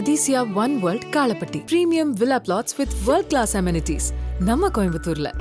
Athisaya one world Kalapatti premium villa plots with world class amenities நம்ம கோயம்புத்தூர்ல.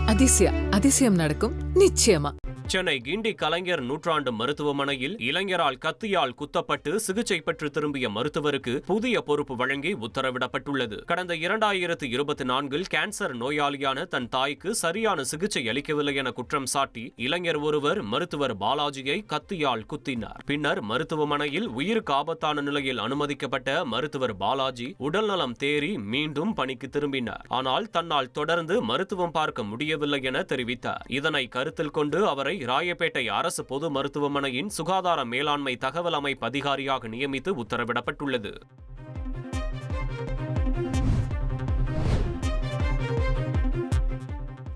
அதிசயம் நடக்கும் நிச்சயமா. சென்னை கிண்டி கலைஞர் நூற்றாண்டு மருத்துவமனையில் இளைஞரால் கத்தியால் குத்தப்பட்டு சிகிச்சை பெற்று திரும்பிய மருத்துவருக்கு புதிய பொறுப்பு வழங்கி உத்தரவிடப்பட்டுள்ளது. கடந்த 2024 கேன்சர் நோயாளியான தன் தாய்க்கு சரியான சிகிச்சை அளிக்கவில்லை என குற்றம் சாட்டி இளைஞர் ஒருவர் மருத்துவர் பாலாஜியை கத்தியால் குத்தினார். பின்னர் மருத்துவமனையில் உயிருக்கு ஆபத்தான நிலையில் அனுமதிக்கப்பட்ட மருத்துவர் பாலாஜி உடல்நலம் தேறி மீண்டும் பணிக்கு திரும்பினார். ஆனால் தன்னால் தொடர்ந்து மருத்துவம் பார்க்க முடியவில்லை என தெரிவித்தார். இதனை கருத்தில் கொண்டு அவரை ராயப்பேட்டை அரசு பொது மருத்துவமனையின் சுகாதார மேலாண்மை தகவல் அமைப்பு அதிகாரியாக நியமித்து உத்தரவிடப்பட்டுள்ளது.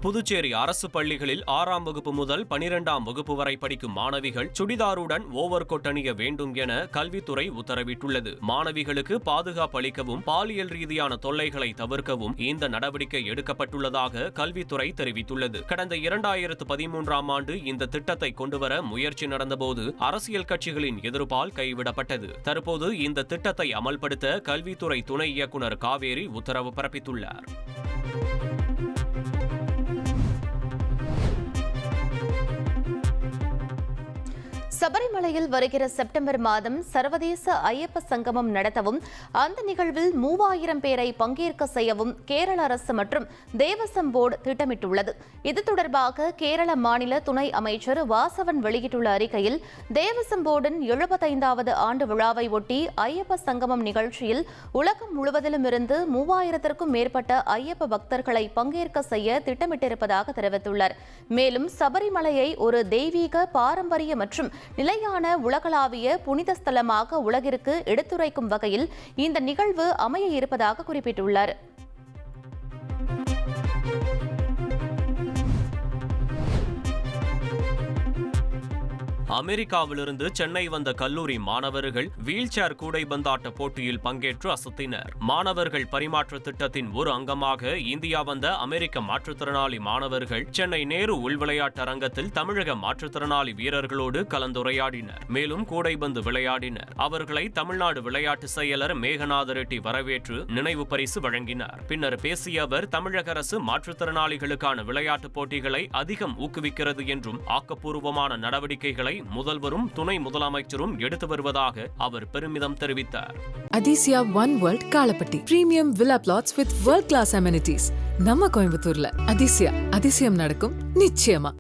புதுச்சேரி அரசு பள்ளிகளில் 6ஆம் வகுப்பு முதல் 12ஆம் வகுப்பு வரை படிக்கும் மாணவிகள் சுடிதாருடன் ஓவர் கோட் அணிய வேண்டும் என கல்வித்துறை உத்தரவிட்டுள்ளது. மாணவிகளுக்கு பாதுகாப்பு அளிக்கவும் பாலியல் ரீதியான தொல்லைகளை தவிர்க்கவும் இந்த நடவடிக்கை எடுக்கப்பட்டுள்ளதாக கல்வித்துறை தெரிவித்துள்ளது. கடந்த 2013ஆம் ஆண்டு இந்த திட்டத்தை கொண்டுவர முயற்சி நடந்தபோது அரசியல் கட்சிகளின் எதிர்ப்பால் கைவிடப்பட்டது. தற்போது இந்த திட்டத்தை அமல்படுத்த கல்வித்துறை துணை இயக்குநர் காவேரி உத்தரவு பிறப்பித்துள்ளார். சபரிமலையில் வருகிற செப்டம்பர் மாதம் சர்வதேச ஐயப்ப சங்கமம் நடத்தவும் அந்த நிகழ்வில் 3000 பேரை பங்கேற்க செய்யவும் கேரள அரசு மற்றும் தேவசம் போர்டு திட்டமிட்டுள்ளது. இது தொடர்பாக கேரள மாநில துணை அமைச்சர் வாசவன் வெளியிட்டுள்ள அறிக்கையில், தேவசம் போர்டின் 75வது ஆண்டு விழாவை ஒட்டி ஐயப்ப சங்கமம் நிகழ்ச்சியில் உலகம் முழுவதிலும் இருந்து 3000க்கும் மேற்பட்ட ஐயப்ப பக்தர்களை பங்கேற்க செய்ய திட்டமிட்டிருப்பதாக தெரிவித்துள்ளார். மேலும் சபரிமலையை ஒரு தெய்வீக பாரம்பரிய மற்றும் நிலையான உலகளாவிய புனித ஸ்தலமாக உலகிற்கு எடுத்துரைக்கும் வகையில் இந்த நிகழ்வு அமைய இருப்பதாக குறிப்பிட்டுள்ளார். அமெரிக்காவிலிருந்து சென்னை வந்த கல்லூரி மாணவர்கள் வீல் சேர் கூடைப்பந்தாட்ட போட்டியில் பங்கேற்று அசத்தினர். மாணவர்கள் பரிமாற்ற திட்டத்தின் ஒரு அங்கமாக இந்தியா வந்த அமெரிக்க மாற்றுத்திறனாளி மாணவர்கள் சென்னை நேரு உள்விளையாட்டு அரங்கத்தில் தமிழக மாற்றுத்திறனாளி வீரர்களோடு கலந்துரையாடினர். மேலும் கூடைப்பந்து விளையாடினர். அவர்களை தமிழ்நாடு விளையாட்டு செயலர் மேகநாத ரெட்டி வரவேற்று நினைவு பரிசு வழங்கினார். பின்னர் பேசிய அவர், தமிழக அரசு மாற்றுத்திறனாளிகளுக்கான விளையாட்டுப் போட்டிகளை அதிகம் ஊக்குவிக்கிறது என்றும் ஆக்கப்பூர்வமான நடவடிக்கைகளை முதல்வரும் துணை முதலமைச்சரும் எடுத்து வருவதாக அவர் பெருமிதம் தெரிவித்தார். Athisaya one world Kalapatti premium villa plots with world class amenities நம்ம கோயம்புத்தூர்ல. அதிசயம் நடக்கும் நிச்சயமா.